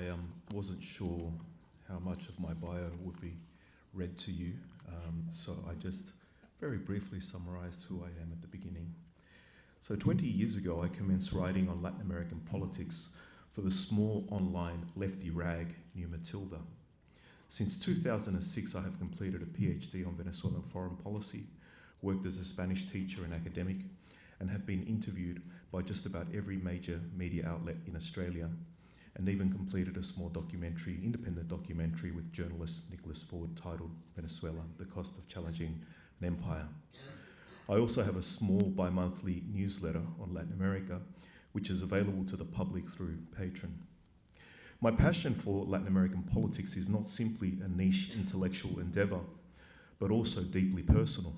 I wasn't sure how much of my bio would be read to you, so I just very briefly summarized who I am at the beginning. So 20 years ago, I commenced writing on Latin American politics for the small online lefty rag New Matilda. Since 2006, I have completed a PhD on Venezuelan foreign policy, worked as a Spanish teacher and academic, and have been interviewed by just about every major media outlet in Australia, and even completed a small independent documentary with journalist Nicholas Ford titled Venezuela, The Cost of Challenging an Empire. I also have a small bi-monthly newsletter on Latin America, which is available to the public through Patreon. My passion for Latin American politics is not simply a niche intellectual endeavor, but also deeply personal.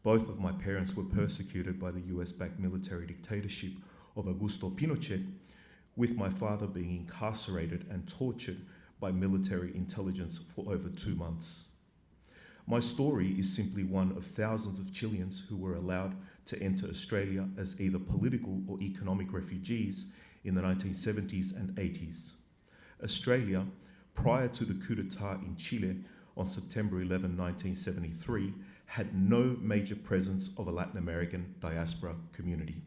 Both of my parents were persecuted by the US-backed military dictatorship of Augusto Pinochet, with my father being incarcerated and tortured by military intelligence for over 2 months. My story is simply one of thousands of Chileans who were allowed to enter Australia as either political or economic refugees in the 1970s and 80s. Australia, prior to the coup d'etat in Chile on September 11, 1973, had no major presence of a Latin American diaspora community.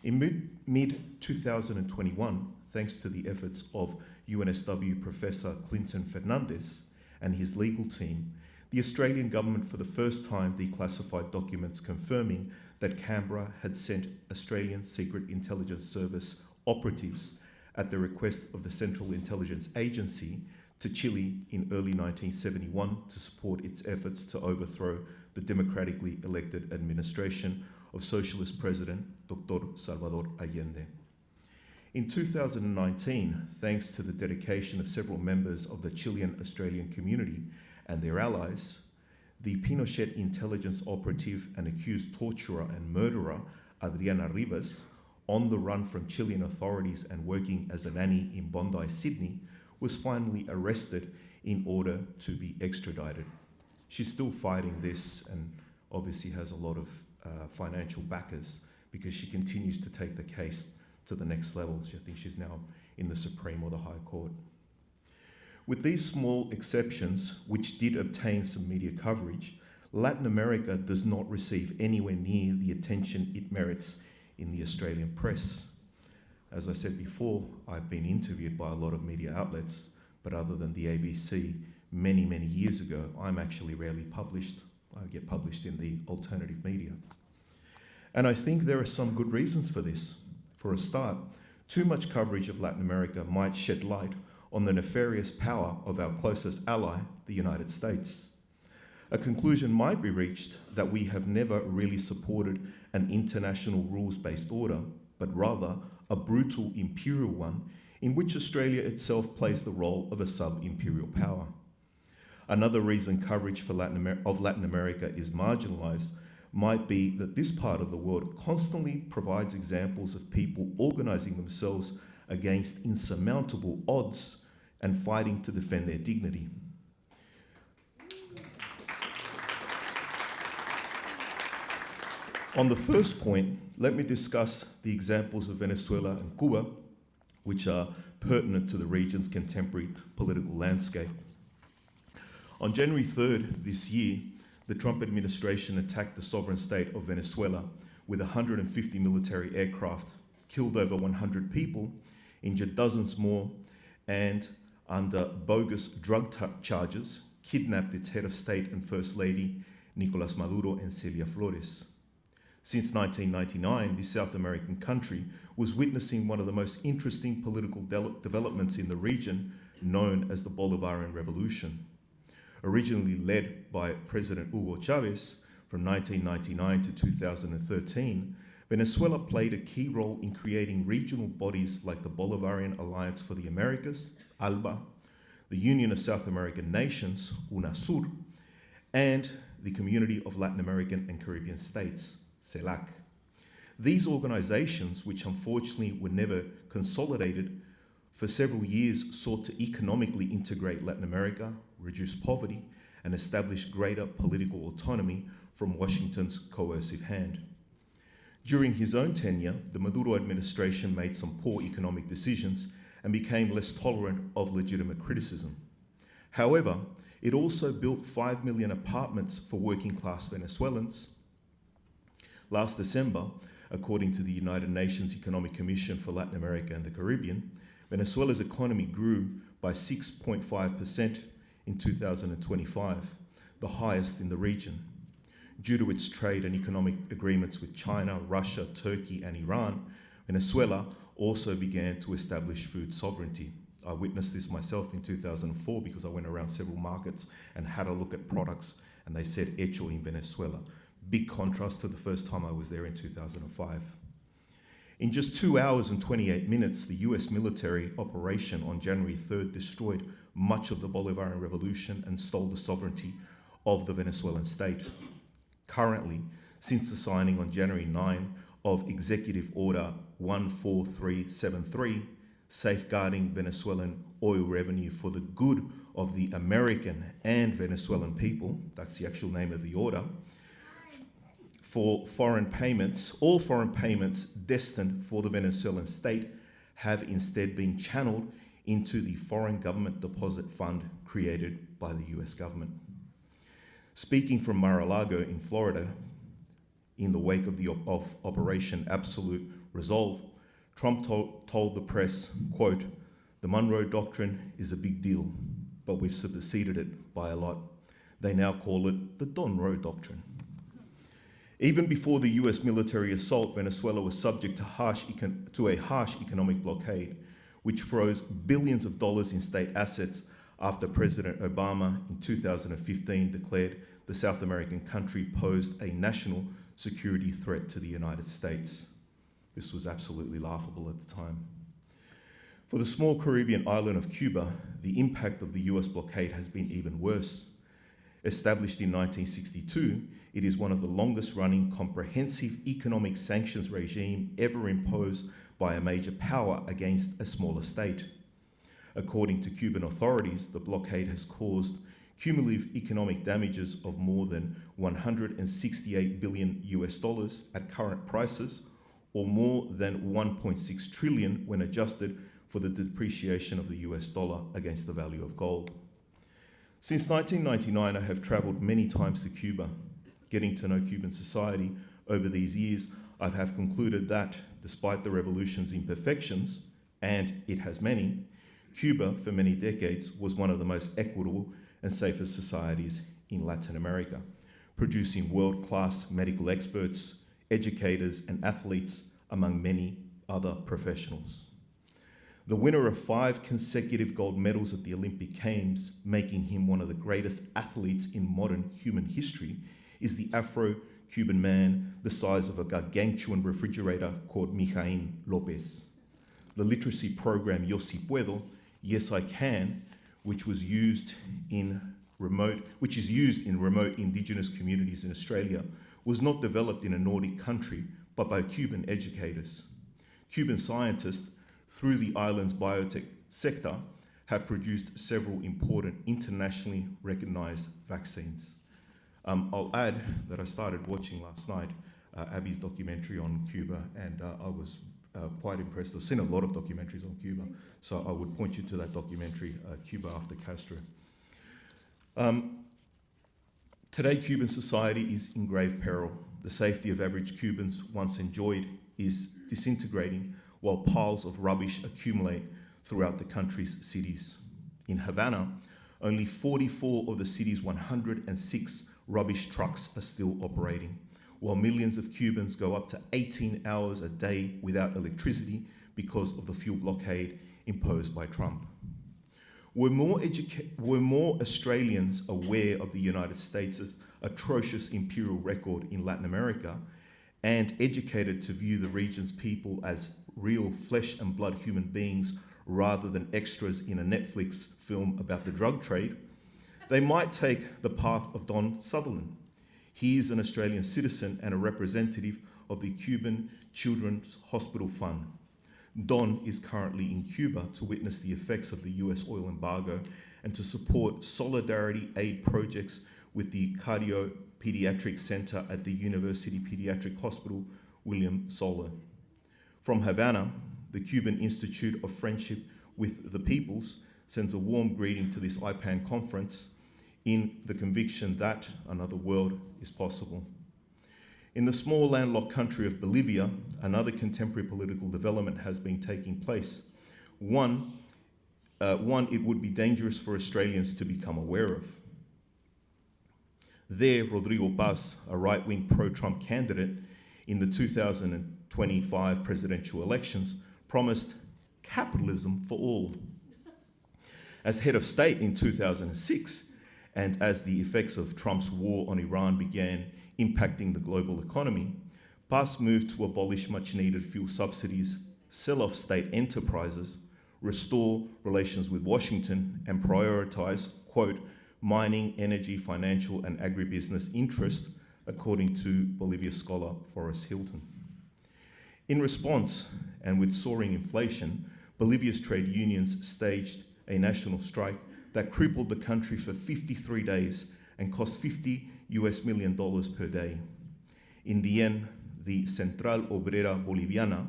In mid-2021, thanks to the efforts of UNSW Professor Clinton Fernandez and his legal team, the Australian government for the first time declassified documents confirming that Canberra had sent Australian Secret Intelligence Service operatives at the request of the Central Intelligence Agency to Chile in early 1971 to support its efforts to overthrow the democratically elected administration of Socialist President Dr. Salvador Allende. In 2019, thanks to the dedication of several members of the Chilean Australian community and their allies, the Pinochet intelligence operative and accused torturer and murderer Adriana Rivas, on the run from Chilean authorities and working as a nanny in Bondi, Sydney, was finally arrested in order to be extradited. She's still fighting this and obviously has a lot of financial backers because she continues to take the case to the next level. I think she's now in the Supreme or the High Court. With these small exceptions, which did obtain some media coverage, Latin America does not receive anywhere near the attention it merits in the Australian press. As I said before, I've been interviewed by a lot of media outlets, but other than the ABC many, many years ago, I'm actually rarely published. I get published in the alternative media. And I think there are some good reasons for this. For a start, too much coverage of Latin America might shed light on the nefarious power of our closest ally, the United States. A conclusion might be reached that we have never really supported an international rules-based order, but rather a brutal imperial one in which Australia itself plays the role of a sub-imperial power. Another reason coverage for Latin America is marginalized might be that this part of the world constantly provides examples of people organizing themselves against insurmountable odds and fighting to defend their dignity. On the first point, let me discuss the examples of Venezuela and Cuba, which are pertinent to the region's contemporary political landscape. On January 3rd this year, the Trump administration attacked the sovereign state of Venezuela with 150 military aircraft, killed over 100 people, injured dozens more, and under bogus drug charges, kidnapped its head of state and first lady, Nicolás Maduro and Celia Flores. Since 1999, this South American country was witnessing one of the most interesting political developments in the region, known as the Bolivarian Revolution. Originally led by President Hugo Chavez from 1999 to 2013, Venezuela played a key role in creating regional bodies like the Bolivarian Alliance for the Americas, ALBA, the Union of South American Nations, UNASUR, and the Community of Latin American and Caribbean States, CELAC. These organizations, which unfortunately were never consolidated, for several years sought to economically integrate Latin America, reduce poverty, and establish greater political autonomy from Washington's coercive hand. During his own tenure, the Maduro administration made some poor economic decisions and became less tolerant of legitimate criticism. However, it also built 5 million apartments for working class Venezuelans. Last December, according to the United Nations Economic Commission for Latin America and the Caribbean, Venezuela's economy grew by 6.5% in 2025, the highest in the region. Due to its trade and economic agreements with China, Russia, Turkey, and Iran, Venezuela also began to establish food sovereignty. I witnessed this myself in 2004 because I went around several markets and had a look at products, and they said hecho in Venezuela. Big contrast to the first time I was there in 2005. In just 2 hours and 28 minutes, the US military operation on January 3rd destroyed much of the Bolivarian Revolution and stole the sovereignty of the Venezuelan state. Currently, since the signing on January 9 of Executive Order 14373, safeguarding Venezuelan oil revenue for the good of the American and Venezuelan people, that's the actual name of the order, for foreign payments, all foreign payments destined for the Venezuelan state have instead been channeled into the Foreign Government Deposit Fund created by the US government. Speaking from Mar-a-Lago in Florida, in the wake of Operation Absolute Resolve, Trump told the press, quote, "The Monroe Doctrine is a big deal, but we've superseded it by a lot. They now call it the Don Roe Doctrine." Even before the US military assault, Venezuela was subject to a harsh economic blockade, which froze billions of dollars in state assets after President Obama in 2015 declared the South American country posed a national security threat to the United States. This was absolutely laughable at the time. For the small Caribbean island of Cuba, the impact of the US blockade has been even worse. Established in 1962, it is one of the longest-running comprehensive economic sanctions regime ever imposed by a major power against a smaller state. According to Cuban authorities, the blockade has caused cumulative economic damages of more than $168 billion at current prices, or more than 1.6 trillion when adjusted for the depreciation of the US dollar against the value of gold. Since 1999, I have traveled many times to Cuba. Getting to know Cuban society over these years, I have concluded that, despite the revolution's imperfections, and it has many, Cuba, for many decades, was one of the most equitable and safest societies in Latin America, producing world-class medical experts, educators, and athletes, among many other professionals. The winner of 5 consecutive gold medals at the Olympic Games, making him one of the greatest athletes in modern human history, is the Afro-Cuban man the size of a gargantuan refrigerator called Mijaín López. The literacy program Yo Si Puedo, Yes I Can, which is used in remote indigenous communities in Australia, was not developed in a Nordic country, but by Cuban educators. Cuban scientists, through the island's biotech sector, have produced several important internationally recognized vaccines. I'll add that I started watching last night Abby's documentary on Cuba, and I was quite impressed. I've seen a lot of documentaries on Cuba, so I would point you to that documentary, Cuba After Castro. Today, Cuban society is in grave peril. The safety of average Cubans once enjoyed is disintegrating, while piles of rubbish accumulate throughout the country's cities. In Havana, only 44 of the city's 106 rubbish trucks are still operating, while millions of Cubans go up to 18 hours a day without electricity because of the fuel blockade imposed by Trump. Were more Australians aware of the United States' atrocious imperial record in Latin America and educated to view the region's people as real flesh and blood human beings rather than extras in a Netflix film about the drug trade, they might take the path of Don Sutherland. He is an Australian citizen and a representative of the Cuban Children's Hospital Fund. Don is currently in Cuba to witness the effects of the US oil embargo and to support solidarity aid projects with the Cardiopediatric Center at the University Pediatric Hospital, William Soler. From Havana, the Cuban Institute of Friendship with the peoples sends a warm greeting to this IPAN conference in the conviction that another world is possible. In the small landlocked country of Bolivia, another contemporary political development has been taking place. One it would be dangerous for Australians to become aware of. There, Rodrigo Paz, a right-wing pro-Trump candidate in the 2025 presidential elections, promised capitalism for all. As head of state in 2006, and as the effects of Trump's war on Iran began impacting the global economy, Paz moved to abolish much-needed fuel subsidies, sell off state enterprises, restore relations with Washington, and prioritize, quote, mining, energy, financial, and agribusiness interest, according to Bolivia scholar Forrest Hilton. In response, and with soaring inflation, Bolivia's trade unions staged a national strike that crippled the country for 53 days and cost $50 million per day. In the end, the Central Obrera Boliviana,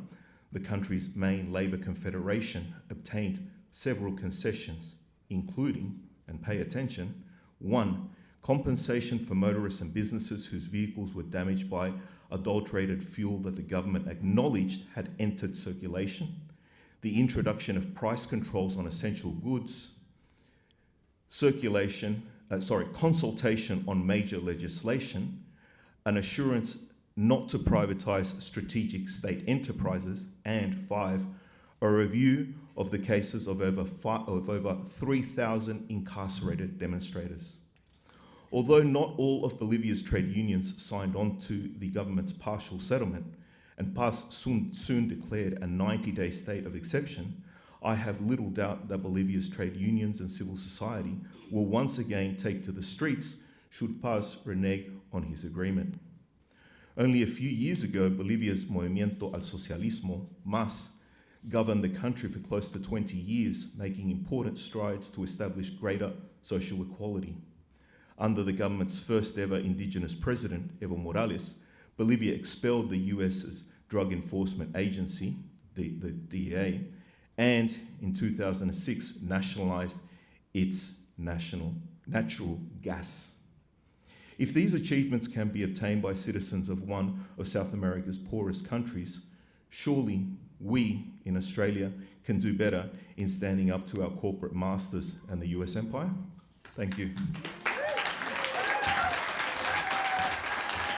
the country's main labor confederation, obtained several concessions, including, and pay attention, 1, compensation for motorists and businesses whose vehicles were damaged by adulterated fuel that the government acknowledged had entered circulation, the introduction of price controls on essential goods, consultation on major legislation, an assurance not to privatize strategic state enterprises, and 5, a review of the cases of over 3,000 incarcerated demonstrators. Although not all of Bolivia's trade unions signed on to the government's partial settlement, and Paz soon declared a 90-day state of exception, I have little doubt that Bolivia's trade unions and civil society will once again take to the streets should Paz renege on his agreement. Only a few years ago, Bolivia's Movimiento al Socialismo, MAS, governed the country for close to 20 years, making important strides to establish greater social equality. Under the government's first ever indigenous president, Evo Morales, Bolivia expelled the US's Drug Enforcement Agency, the DEA, and in 2006 nationalized its natural gas. If these achievements can be obtained by citizens of one of South America's poorest countries, surely we in Australia can do better in standing up to our corporate masters and the US empire. Thank you.